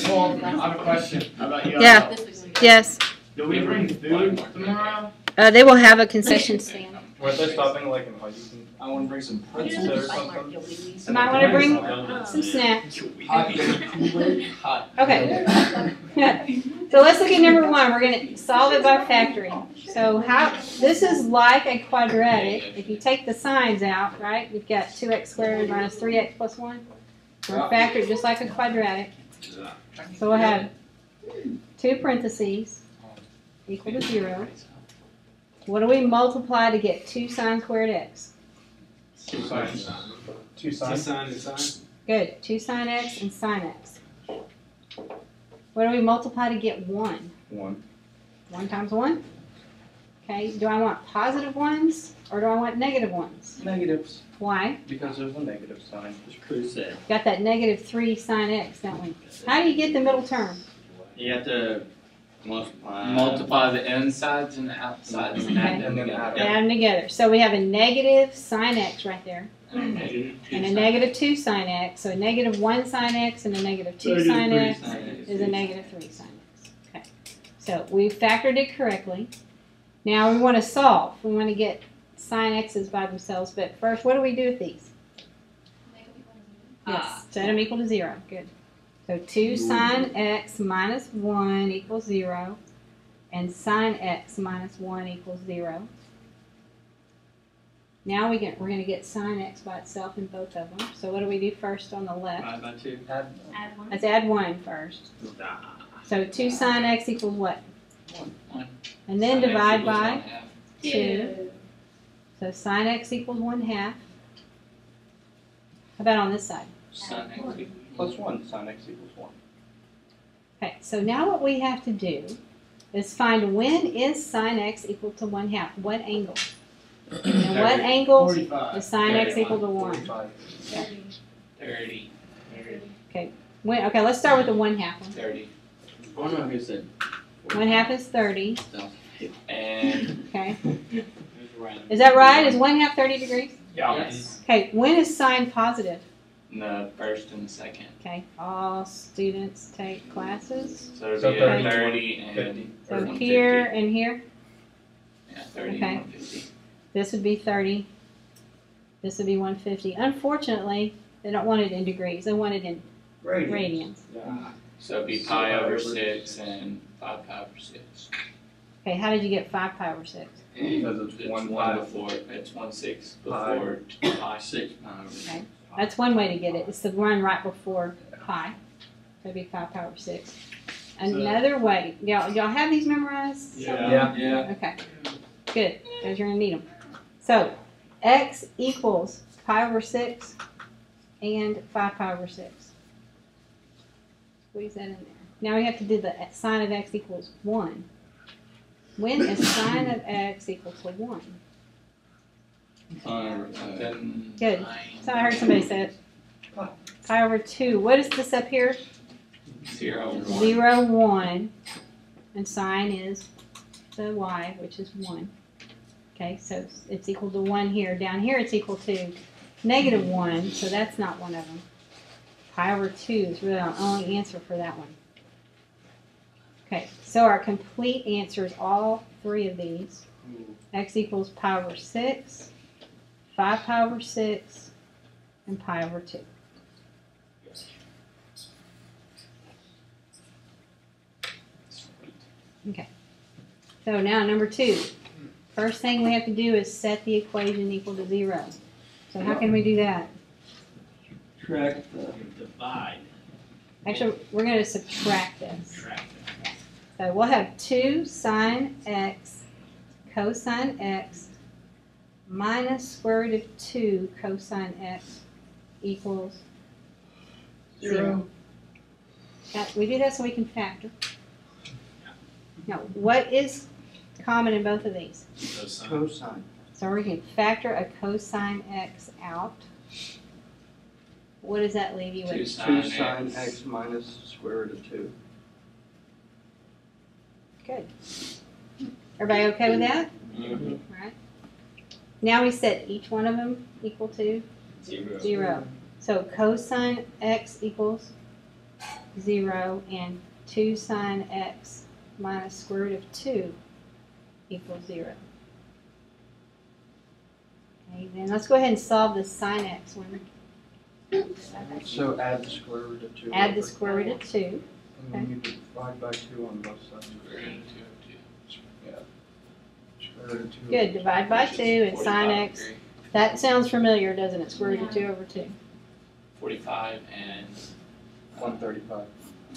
Well, I have a question. How about you? Yeah. Yes. Do we bring food tomorrow? They will have a concession stand. Were they stopping like in Hudson? I want to bring some pretzels Or something? You might want to bring some snacks. Hot. Okay. So let's look at number one. We're going to solve it by factoring. So this is like a quadratic. If you take the signs out, right, you've got 2x squared minus 3x plus 1. We're factor it just like a quadratic. So we'll have 2 parentheses equal to 0. What do we multiply to get 2 sine squared x? 2 sines. 2 sines. Good. 2 sine x and sine x. What do we multiply to get 1? 1. 1 times 1? Okay. Do I want positive ones or do I want negative ones? Negatives. Why? Because there's a negative sign. As Chris said. Got that negative 3 sine x, don't we? How do you get the middle term? You have to multiply the insides and the outsides and add them together. Add them together. So we have a negative sine x right there. And a negative 2 sine x. So a negative 1 sine x and a negative 2 sine x is a negative 3 sine x. Okay. So we factored it correctly. Now we want to solve. We want to get sine x's by themselves. But first, what do we do with these? Yes. Set them equal to 0. Good. So 2 sine x minus 1 equals 0. And sine x minus 1 equals 0. Now we're going to get sine x by itself in both of them. So what do we do first on the left? Divide by 2. Add 1. Let's add 1 first. So 2 sine x equals what? 1. And then Sine divide x by equals 1/2. 2. So sine x equals 1/2. How about on this side? Sine x equals Plus 1. Sine x equals 1. Okay, so now what we have to do is find when is sine x equal to 1/2. What angle? And what angle is sine x equal to 1? 30. Okay, okay, let's start with the 1/2 one. 30. Oh no, he said 1/2 is 30. And Okay. Is that right? Is 1/2 30 degrees? yes. Okay, when is sine positive? The first and the second. Okay, all students take classes. So it'll So be 30, 30 and 50. So 150. here and here, Yeah, 30 Okay. and 150. this would be 30. This would be 150. Unfortunately, they don't want it in degrees. They want it in radians. So it'd be pi over 6 and 5 pi over 6. Okay, how did you get 5 pi over 6? Because it's 1 pi. before. It's 1/6 Pi. before pi 6 pi over 6. Okay. That's one way to get it. It's the one right before pi. So it'd be 5 pi over 6. Another way, y'all have these memorized? Yeah. Okay, good, because you're going to need them. So, x equals pi over 6 and 5 pi over 6. Squeeze that in there. Now we have to do the sine of x equals 1. When is sine of x equal to 1? Good. So I heard somebody say it. Pi over 2. What is this up here? 0, 1. 0, 1. And sine is the y, which is 1. Okay, so it's equal to 1 here. Down here it's equal to negative 1, so that's not one of them. Pi over 2 is really our only answer for that one. Okay, so our complete answer is all 3 of these. X equals pi over 6, 5 pi over 6, and pi over 2. Okay, so now number 2. First thing we have to do is set the equation equal to 0. So how can we do that? Subtract the divide. Actually, we're going to subtract this. So we'll have 2 sine x cosine x minus square root of 2 cosine x equals 0. We do that so we can factor. Now, what is common in both of these? Cosine. So we can factor a cosine x out. What does that leave you 2 with? sine 2 sine x. x minus square root of 2. Good. Everybody okay with that? Mm-hmm. All right. Now we set each one of them equal to 0. 0. So cosine x equals 0, and 2 sine x minus square root of 2 equals 0. Okay, then let's go ahead and solve the sine x one. So add the square root of 2. Add the square root of 2. And then you divide by 2 on both sides. Yeah. Square root of 2. Good, divide by 2 and sine x. That sounds familiar, doesn't it? Square root of 2 over 2. 45 and 135.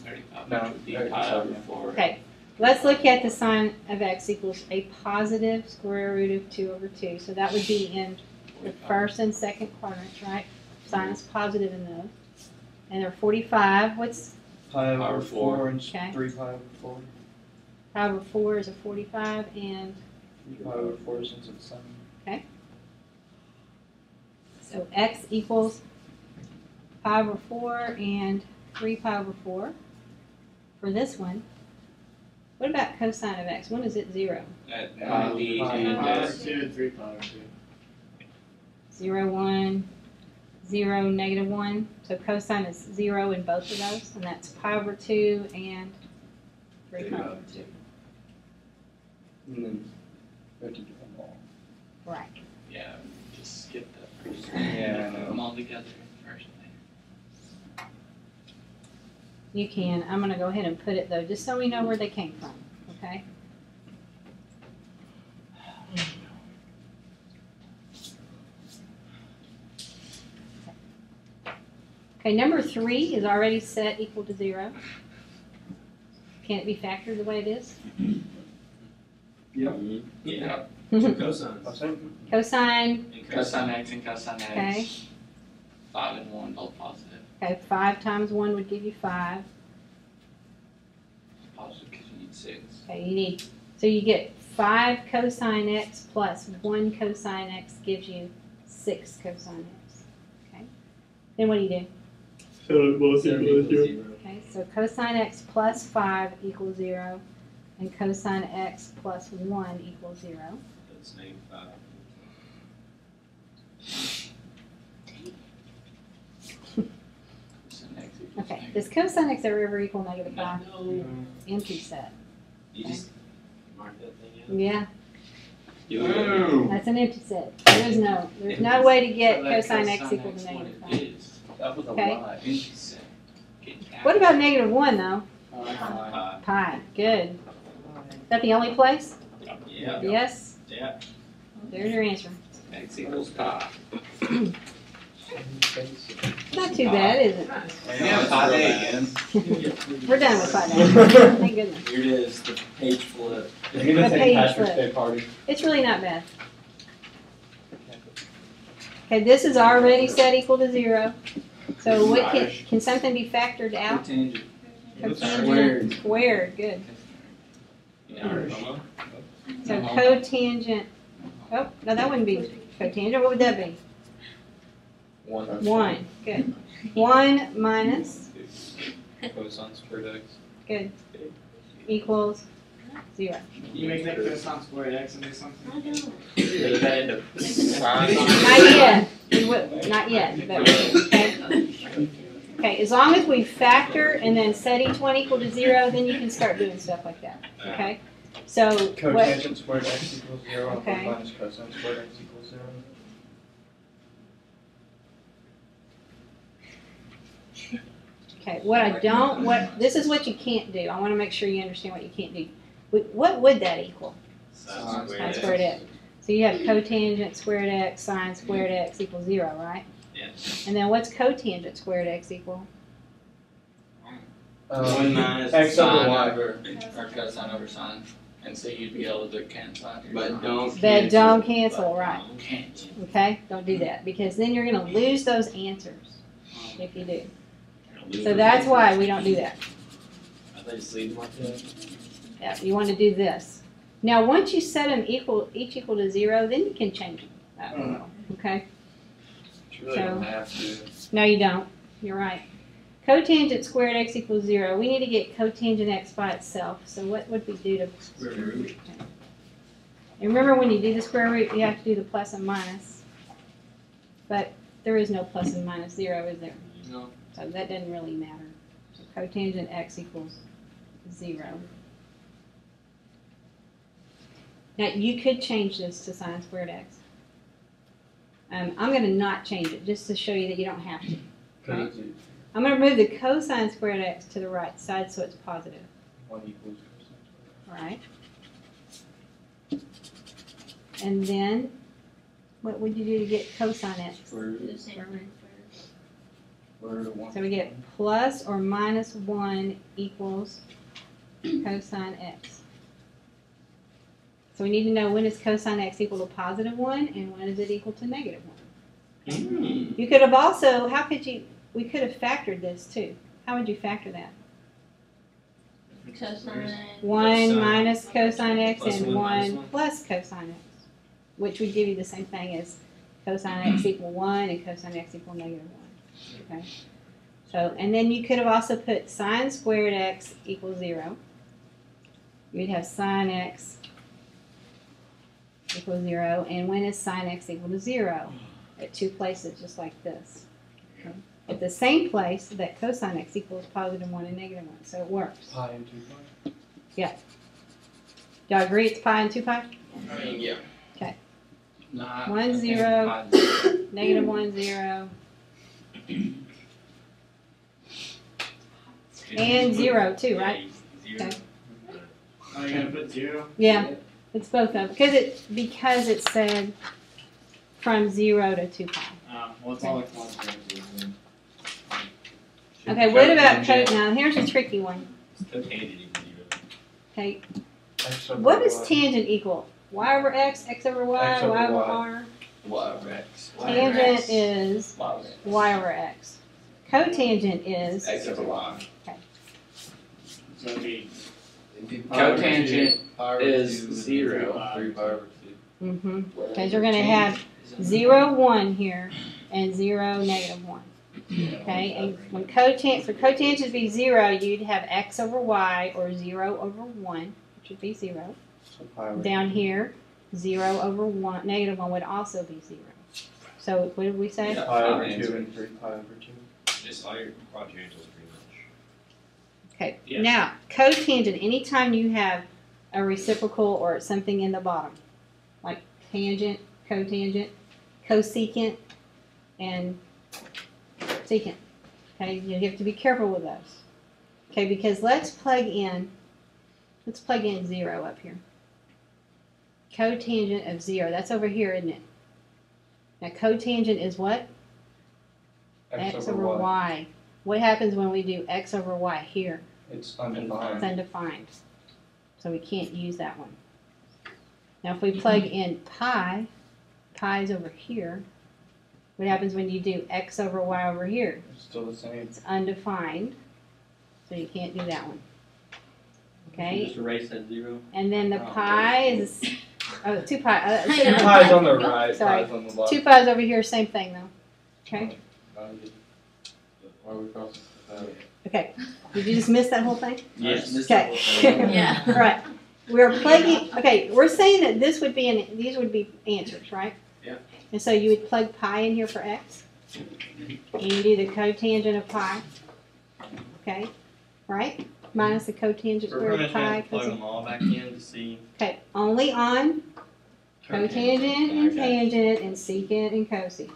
35, No, which would be sorry, pi over yeah. 4. Okay, let's look at the sine of x equals a positive square root of 2 over 2. So that would be in the first and second quadrants, right? Sine is positive in those. And they're 45. What's Pi over 4 and Okay. 3 pi over 4. pi over 4 is a 45, and 3 pi over 4 since it's 7. so x equals pi over 4 and 3 pi over 4. For this one, what about cosine of x? When is it 0? At Pi 90 over and Pi over 2, 3 pi over 2. 0, 1, 0, negative 1. So cosine is 0 in both of those, and that's pi over 2 and 3 pi over 2. And then we have to do them all. Right. Yeah, just skip that first. Yeah, I Put know. them all together first. You can. I'm going to go ahead and put it, though, just so we know where they came from, okay? Okay, number 3 is already set equal to 0. Can it be factored the way it is? Yeah. Cosine. Cosine, Cosine x and cosine okay. x. 5 and 1, both positive. Okay, 5 times 1 would give you 5. Positive because you need 6. Okay, you need, so you get 5 cosine x plus 1 cosine x gives you 6 cosine x. Okay, then what do you do? So both equal to 0. Okay, so cosine x plus 5 equals 0, and cosine x plus 1 equals 0. That's negative 5. Cosine x equals Okay, negative. does cosine x ever equal negative 5? No. Empty set. You just mark that thing Yeah, Yo. that's an empty set. There's no way to get So that cosine x cosine equal to x negative what 5. it is. That was a Okay. lie. Empty set. What about negative 1 though? Pi. Pi, good. Is that the only place? Yeah. Yes? Yeah. There's your answer. X equals pi. Not too bad, is it? Yeah, pi again. We're done with pi now. Thank goodness. Here it is, the page flip. Is he gonna A say page Patrick's flip. Day party? It's really not bad. Okay, this is already set equal to 0. So what can something be factored out? Tangent. Cotangent squared, good. Yeah. So cotangent, oh, no, that wouldn't be cotangent. What would that be? 1, good. 1 minus, Cosine squared x. good, equals 0. You make that cosine squared x and do something? Not yet. We will, not yet, but okay. Okay, as long as we factor and then set each one equal to 0, then you can start doing stuff like that. Okay? So what? Cotangent squared x equals 0. Okay. And 1 minus cosine squared x equals 0. Okay, this is what you can't do. I want to make sure you understand what you can't do. What would that equal? Sine squared x. So you have cotangent squared x, sine squared x equals 0, right? Yeah. And then what's cotangent squared x equal? 1 minus X over Sine y. over, or cosine over sine. And so you'd be able to cancel out your But don't That don't cancel, right? Can't. Okay, don't do that because then you're going to lose those answers if you do. So that's why we don't do that. I think just leave them like that. Yeah, you want to do this. Now, once you set them each equal to 0, then you can change them. Okay? You really don't have to. No, you don't. You're right. Cotangent squared x equals 0. We need to get cotangent x by itself. So what would we do to Square root. And remember, when you do the square root, you have to do the plus and minus. But there is no plus and minus 0, is there? No. So that doesn't really matter. cotangent x equals 0. Now you could change this to sine squared x. I'm going to not change it just to show you that you don't have to. Okay? I'm going to move the cosine squared x to the right side so it's positive. 1 equals cosine squared. All right. And then, what would you do to get cosine x? Square root. Square root of 1. So we get plus or minus 1 equals cosine x. So we need to know when is cosine x equal to positive 1 and when is it equal to negative 1. You could have also, we could have factored this too. How would you factor that? Cosine. 1 minus cosine x Plus and 1 minus 1 1. plus cosine x, which would give you the same thing as cosine x equal 1 and cosine x equal negative 1. Okay. So, and then you could have also put sine squared x equals 0. You'd have sine x equals 0. And when is sine x equal to 0? At two places, just like this. Okay. At the same place that cosine x equals positive 1 and negative 1. So it works. Pi and 2 pi. Do y'all agree it's pi and 2 pi? I mean, yeah. Nah, 1, I think 0. pi- Negative 1, 0. And 0 too, right? Zero. Okay. Oh, you're gonna put 0? Yeah, it's both of them. Because it said from 0 to 2 pi. Well, it's all like consequences. Okay, what about Cotangent. now here's a tricky one. Cotangent equals 0. Okay, X over what does y. tangent equal? Y over x, x over y, X over y over y. r? Y over X. Tangent is Y over X. y over x. Cotangent is X over Y. So it'd be Cotangent is 0. 3 pi over 2. mm-hmm. Because you're going to have 0, 1 here and 0, negative 1. Okay, and when for cotangent to be 0, you'd have x over y or 0 over 1, which would be 0. So pi over Down here, 0 over 1, negative 1 would also be 0. So what did we say? Yeah. pi over Answer. 2 and 3 pi over 2. Just all your quadrangles pretty much. Okay, Yeah. now cotangent, anytime you have a reciprocal or something in the bottom, like tangent, cotangent, cosecant, and secant. Okay, you have to be careful with those. Okay, because let's plug in 0 up here. Cotangent of 0, that's over here, isn't it? Now cotangent is what? X over y. What happens when we do x over y here? It's It's undefined. undefined. So we can't use that one. Now if we plug in pi is over here. What happens when you do x over y over here? It's still the same. It's undefined. So you can't do that one. Okay? Just erase that 0. And then the pi is 2 pi. Hang on. Pi's on the right, Sorry. pi's on the left. 2 pi's over here, same thing though. Okay? Why are we crossing that? Okay. Did you just miss that whole thing? Yes. Okay. Yeah. All right. We're plugging. Okay, we're saying that these would be answers, right? Yeah. And so you would plug pi in here for x, and you do the cotangent of pi. Okay, right? Minus the cotangent squared of pi. Plug them all back in to see. Okay, only on cotangent and tangent and secant and cosecant.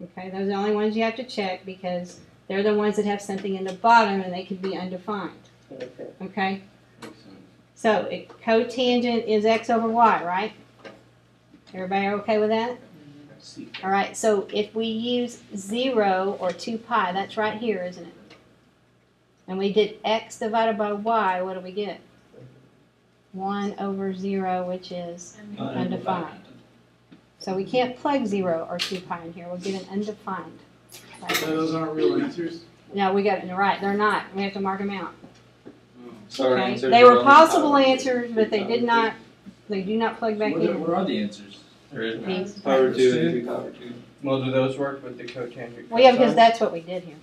Okay, those are the only ones you have to check because they're the ones that have something in the bottom and they could be undefined. Okay. So cotangent is x over y, right? Everybody okay with that? All right, so if we use 0 or 2 pi, that's right here, isn't it? And we did x divided by y, what do we get? 1 over 0, which is undefined. So we can't plug 0 or 2 pi in here. We'll get an undefined. So those aren't real answers? No, we got it right. They're not. We have to mark them out. So our Okay? answers They are were only possible pi. answers, but they did not. They do not plug back in. What are the answers? There is none. These. Pi over 2 and 2. 3 pi over 2. Well, do those work with the cotangent? Well, yeah, because cosine? that's what we did here.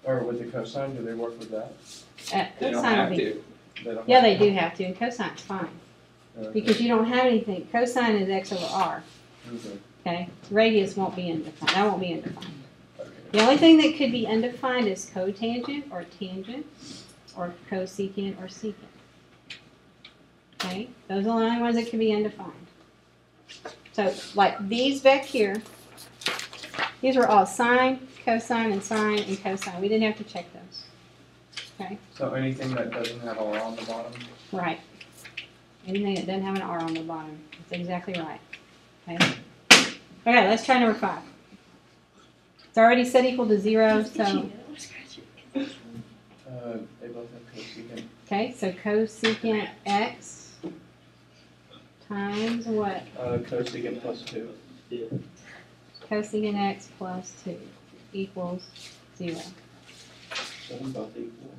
Or with the cosine, do they work with that? They don't Cosine have will be. to. They don't Yeah, have they do have to, and cosine's fine to? because you don't have anything. Cosine is x over r. Okay. Okay, radius won't be undefined. That won't be undefined. Okay. The only thing that could be undefined is cotangent or tangent or cosecant or secant. Okay, those are the only ones that can be undefined. So like these back here, these were all sine, cosine, and sine and cosine. We didn't have to check those. Okay, So anything that doesn't have R on the bottom? right. Anything that doesn't have an R on the bottom. That's exactly right. Okay, okay, let's try number 5. It's already set equal to 0, so They both have cosecant. okay, so cosecant x times what? Cosecant plus 2. Cosecant x plus 2 equals 0. So them both equal.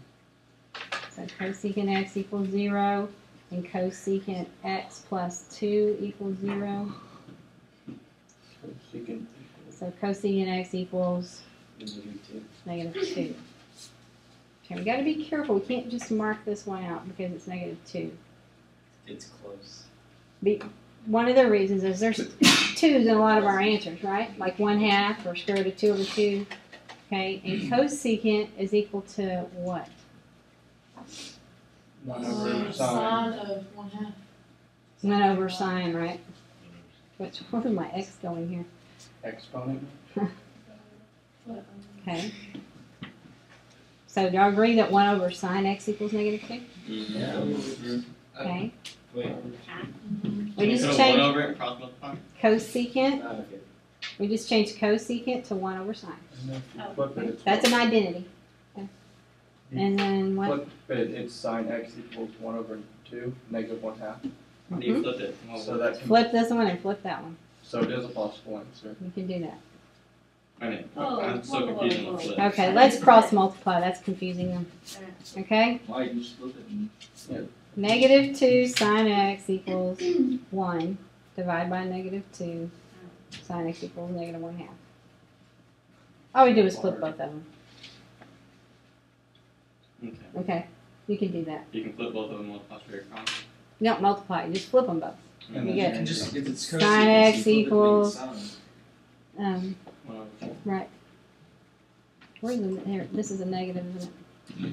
So cosecant x equals 0, and cosecant x plus 2 equals 0. Cosecant So cosecant x equals negative 2. Okay, we got to be careful. We can't just mark this one out because it's negative 2. It's close. One of the reasons is there's 2's in a lot of our answers, right? Like 1/2 or square root of 2 over 2. Okay, and cosecant is equal to what? 1 over sine. Sine of 1/2. 1 over sine, right? Where is my x going here? Exponent. Okay. So do y'all agree that 1 over sine x equals negative 2? Okay. Wait. We just Put a 1 changed over it and cross multiply? cosecant. Okay. We just changed cosecant to 1 over sine. And if you flip it, it's That's an identity. Okay. And then what? flip it, it's sine x equals 1 over 2, negative 1/2. How do you flip it? So that can, Flip this one and flip that one. so it is a possible answer. You can do that. I know. Oh, I'm so whoa, confused whoa, on the flip. Okay, let's cross multiply. That's confusing them. Okay? Why you split it? Negative 2 sine x equals 1. Divide by negative 2. Sine x equals negative 1/2. All we do is flip both of them. Okay. Okay, you can do that. You can flip both of them, multiply straight across. You don't multiply, just flip them both. And You then get change Just it. if it's Sine cosecant, x you flip it to make it equals- sine. Right. Where's the, here, this is a negative, isn't it?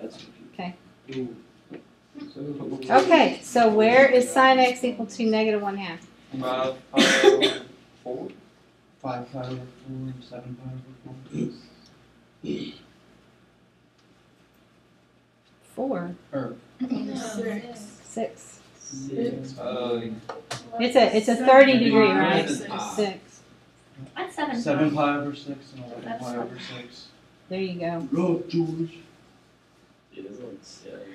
That's Okay. Ooh. Okay, so where is sine x equal to negative 1/2? 5 pi over 4. 5 pi over 4 and 7 pi over 4. 4. Or 6. Oh, It's a 30 degree, right? Six. 6. That's 7. 7 pi over 6 and 11 That's pi not- over 6. There you go. Go, George. It is what it says.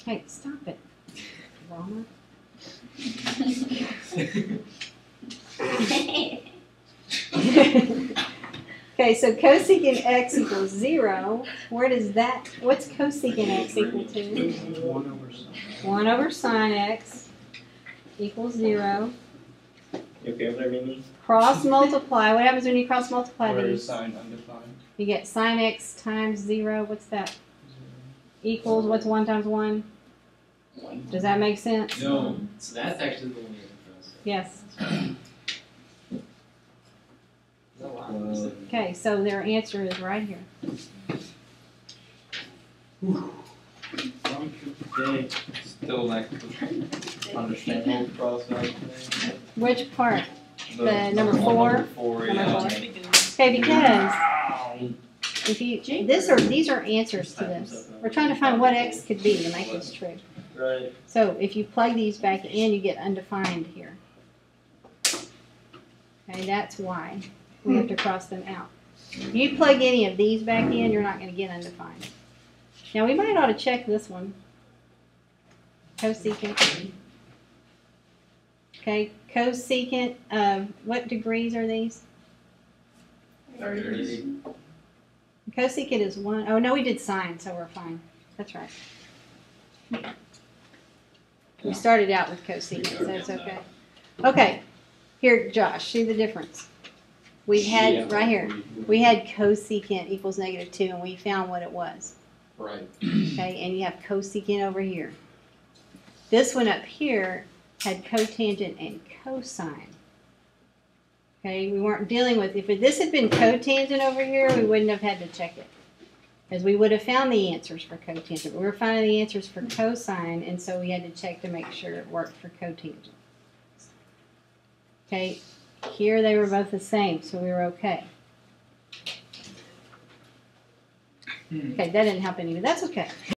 Hey, stop it. Rama. Okay, so cosecant x equals 0. Where does that, what's cosecant x equal to? 1 over sine. 1 over sine x equals 0. You okay over there, Mimi? Cross multiply. What happens when you cross multiply Where is these? sine undefined? You get sine x times 0. What's that? Equals, what's 1 times 1? Does that make sense? no, so that's actually the one you're impressed. Yes. with. Okay, so their answer is right here. Still like understand whole process. Which part? The number 4? Number 4, Number yeah. 4. Okay, because if you, these are answers to this. We're trying to find what x could be to make this true. Right. So if you plug these back in, you get undefined here. Okay, that's why we have to cross them out. If you plug any of these back in, you're not going to get undefined. Now we might ought to check this one. Cosecant. Okay, cosecant of what degrees are these? 30. Cosecant is 1. Oh no, we did sine, so we're fine. That's right. We started out with cosecant, so it's okay. Okay, here, Josh, see the difference. We had, right here, we had cosecant equals negative 2, and we found what it was. Right. Okay, and you have cosecant over here. This one up here had cotangent and cosine. Okay, we weren't dealing with, if this had been cotangent over here, we wouldn't have had to check it. Because we would have found the answers for cotangent. We were finding the answers for cosine, and so we had to check to make sure it worked for cotangent. Okay, here they were both the same, so we were okay. Okay, that didn't help any, but that's okay.